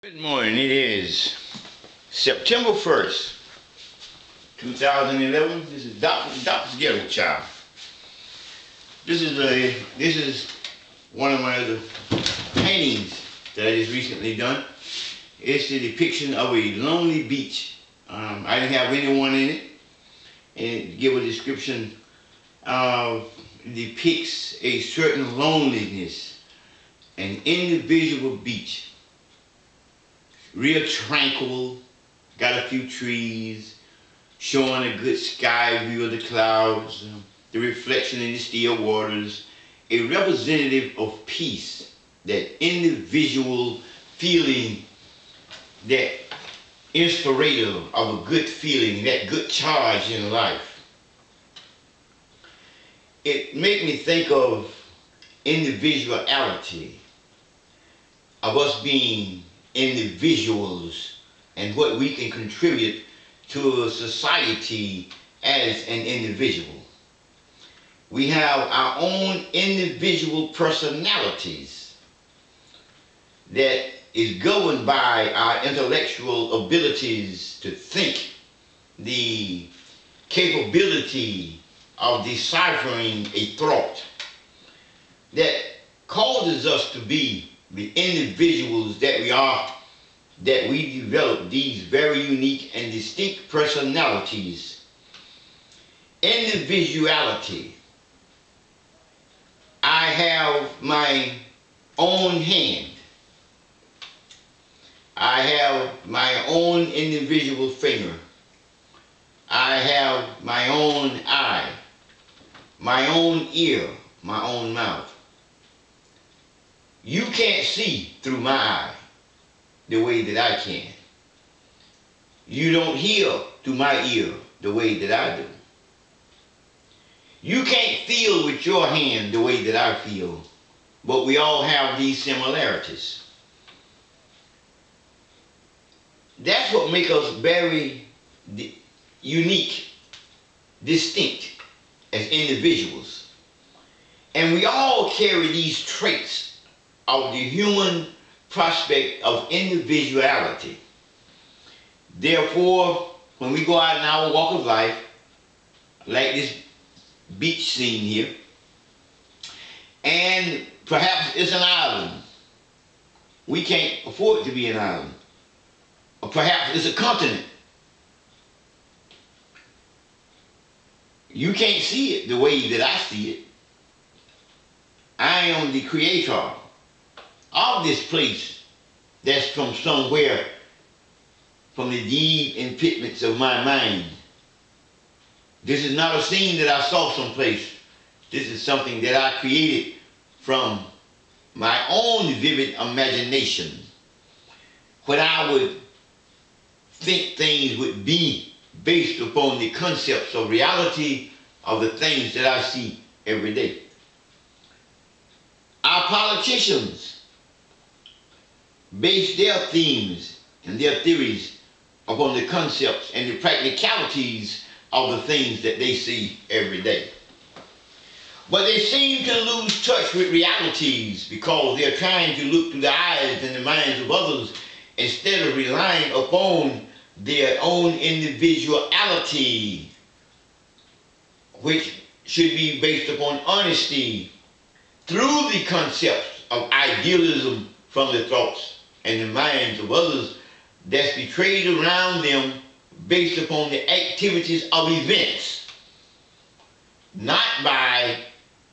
Good morning. It is September 1st, 2011. This is Doctor's Ghetto Child. This is one of my other paintings that I just recently done. It's the depiction of a lonely beach. I didn't have anyone in it, and to give a description, depicts a certain loneliness, an individual beach. Real tranquil, got a few trees, showing a good sky view of the clouds, the reflection in the still waters, a representative of peace, that individual feeling, that inspirator of a good feeling, that good charge in life. It made me think of individuality, of us being individuals and what we can contribute to a society as an individual. We have our own individual personalities that is governed by our intellectual abilities to think, the capability of deciphering a thought that causes us to be the individuals that we are, that we develop these very unique and distinct personalities. Individuality. I have my own hand. I have my own individual finger. I have my own eye, my own ear, my own mouth. You can't see through my eye the way that I can. You don't hear through my ear the way that I do. You can't feel with your hand the way that I feel, but we all have these similarities. That's what makes us very unique, distinct as individuals. And we all carry these traits of the human prospect of individuality. Therefore, when we go out in our walk of life, like this beach scene here, and perhaps it's an island, we can't afford to be an island. Or perhaps it's a continent. You can't see it the way that I see it. I am the creator of this place that's from somewhere, from the deep impediments of my mind. This is not a scene that I saw someplace. This is something that I created from my own vivid imagination. When I would think things would be based upon the concepts of reality of the things that I see every day. Our politicians base their themes and their theories upon the concepts and the practicalities of the things that they see every day. But they seem to lose touch with realities because they're trying to look through the eyes and the minds of others instead of relying upon their own individuality, which should be based upon honesty through the concepts of idealism from the thoughts and the minds of others that's betrayed around them based upon the activities of events, not by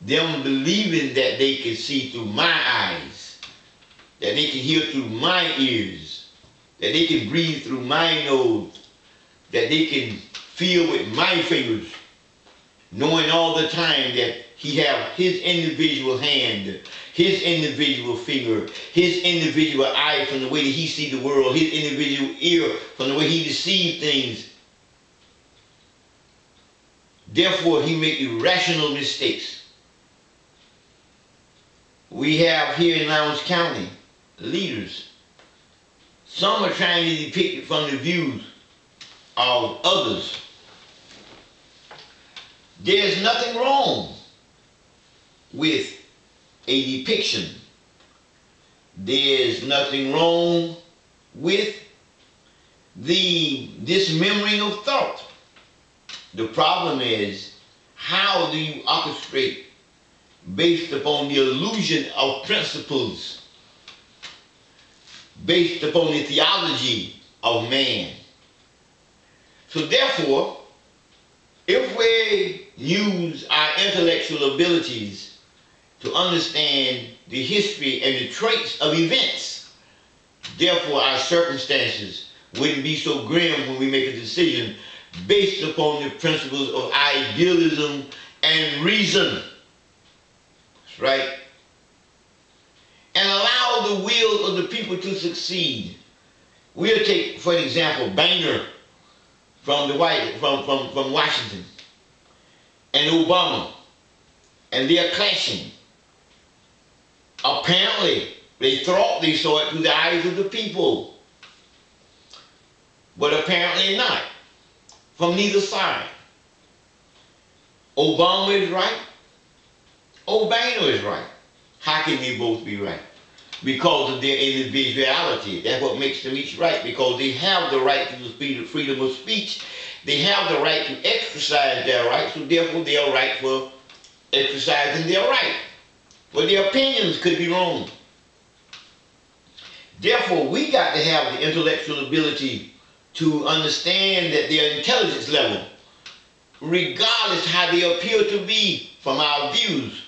them believing that they can see through my eyes, that they can hear through my ears, that they can breathe through my nose, that they can feel with my fingers, knowing all the time that he have his individual hand, his individual finger, his individual eye from the way that he see the world, his individual ear from the way he deceives things. Therefore, he make irrational mistakes. We have here in Lowndes County leaders. Some are trying to depict it from the views of others. There's nothing wrong with a depiction. There's nothing wrong with the dismembering of thought. The problem is, how do you orchestrate based upon the illusion of principles, based upon the theology of man? So therefore, if we use our intellectual abilities to understand the history and the traits of events, therefore our circumstances wouldn't be so grim when we make a decision based upon the principles of idealism and reason. That's right. And allow the will of the people to succeed. We'll take, for example, Boehner from Washington, and Obama, and they're clashing. Apparently, they thought they saw it through the eyes of the people, but apparently not, from neither side. Obama is right, Boehner is right. How can they both be right? Because of their individuality. That's what makes them each right, because they have the right to the freedom of speech. They have the right to exercise their rights, so therefore they are right for exercising their right. But their opinions could be wrong. Therefore, we got to have the intellectual ability to understand that their intelligence level, regardless how they appear to be from our views,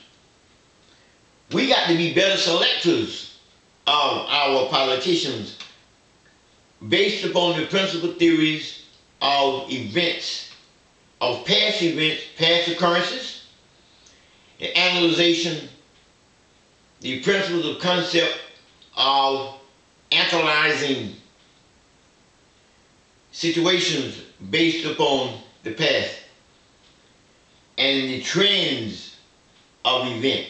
we got to be better selectors of our politicians based upon the principal theories of events, of past events, past occurrences, the analyzation, the principles of concept of analyzing situations based upon the past, and the trends of event,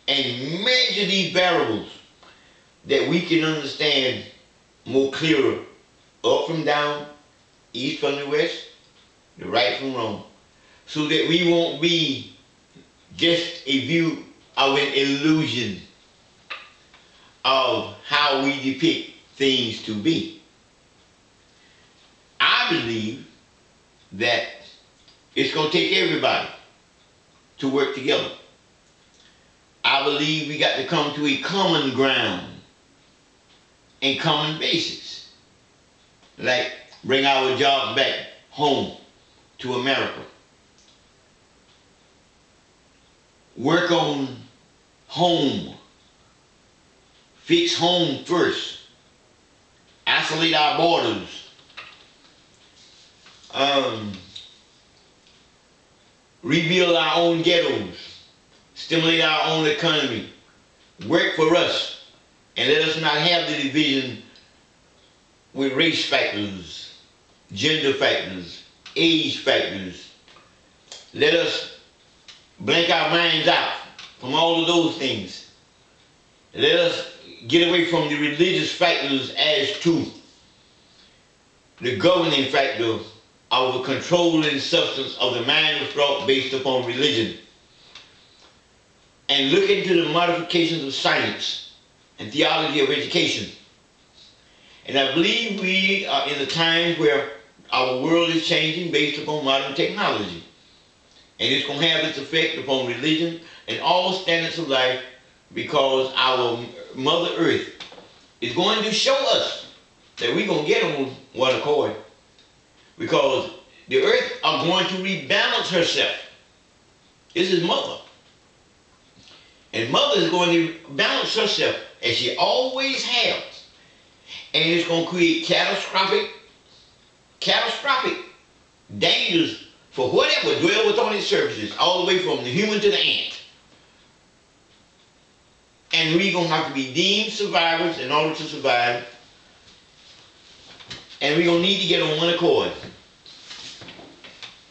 and measure these variables that we can understand more clearer, up from down, east from the west, the right from wrong, so that we won't be just a view of an illusion of how we depict things to be. I believe that it's going to take everybody to work together. I believe we got to come to a common ground and common basics. Like bring our jobs back home to America. Work on home. Fix home first. Isolate our borders. Rebuild our own ghettos. Stimulate our own economy. Work for us. And let us not have the division with race factors, gender factors, age factors. Let us blank our minds out from all of those things. Let us get away from the religious factors as to the governing factor of the controlling substance of the mind of thought based upon religion. And look into the modifications of science and theology of education. And I believe we are in a time where our world is changing based upon modern technology. And it's going to have its effect upon religion and all standards of life, because our Mother Earth is going to show us that we're going to get on one accord. Because the earth are going to rebalance herself. This is Mother. And Mother is going to balance herself as she always has. And it's going to create catastrophic dangers for whatever dwell within its surfaces, all the way from the human to the ant. And we're going to have to be deemed survivors in order to survive. And we're going to need to get on one accord.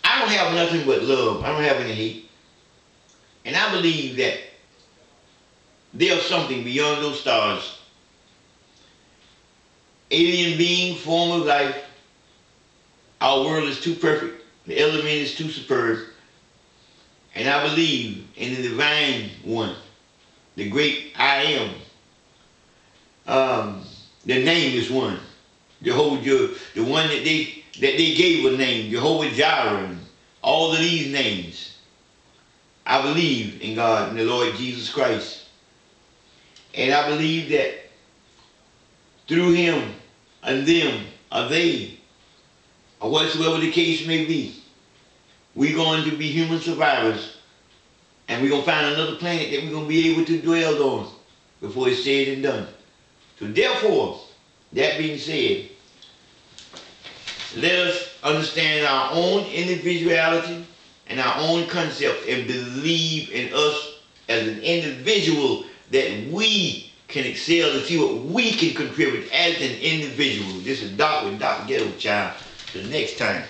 I don't have nothing but love. I don't have any hate. And I believe that there's something beyond those stars. Alien being, form of life. Our world is too perfect. The element is too superb. And I believe in the divine one, the great I am. The name is one. The one that they gave a name, Jehovah Jireh, all of these names. I believe in God, in the Lord Jesus Christ. And I believe that through him and them or they, or whatsoever the case may be, we're going to be human survivors, and we're going to find another planet that we're going to be able to dwell on before it's said and done. So therefore, that being said, let us understand our own individuality and our own concept and believe in us as an individual, that we can excel and see what we can contribute as an individual. This is Doc with Dr. Ghetto Child. Till next time.